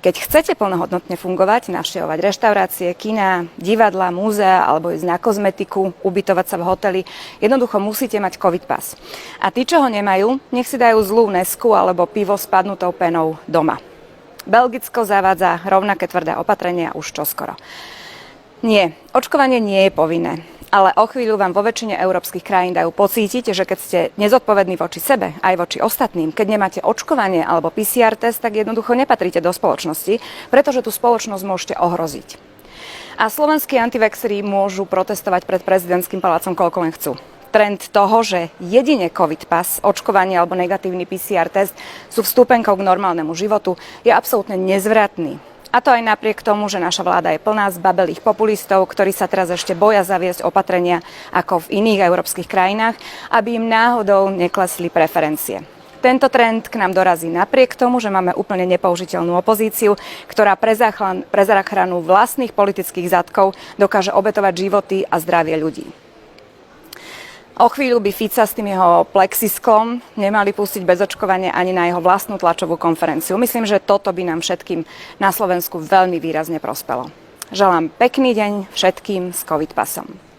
Keď chcete plnohodnotne fungovať, navštevovať reštaurácie, kina, divadlá, múzea alebo ísť na kozmetiku, ubytovať sa v hoteli, jednoducho musíte mať COVID pas. A tí, čo ho nemajú, nech si dajú zlú Nesku alebo pivo s padnutou penou doma. Belgicko zavádza rovnaké tvrdé opatrenia už čoskoro. Nie, očkovanie nie je povinné. Ale o chvíľu vám vo väčšine európskych krajín dajú pocítiť, že keď ste nezodpovední voči sebe, aj voči ostatným, keď nemáte očkovanie alebo PCR test, tak jednoducho nepatríte do spoločnosti, pretože tú spoločnosť môžete ohroziť. A slovenskí antivexeri môžu protestovať pred prezidentským palácom koľko len chcú. Trend toho, že jedine COVID pas, očkovanie alebo negatívny PCR test sú vstupenkou k normálnemu životu, je absolútne nezvratný. A to aj napriek tomu, že naša vláda je plná zbabelých populistov, ktorí sa teraz ešte boja zaviesť opatrenia ako v iných európskych krajinách, aby im náhodou neklesli preferencie. Tento trend k nám dorazí napriek tomu, že máme úplne nepoužiteľnú opozíciu, ktorá pre záchranu vlastných politických zadkov dokáže obetovať životy a zdravie ľudí. O chvíľu by Fica s tým jeho plexisklom nemali pustiť bez očkovania ani na jeho vlastnú tlačovú konferenciu. Myslím, že toto by nám všetkým na Slovensku veľmi výrazne prospelo. Želám pekný deň všetkým s COVID pasom.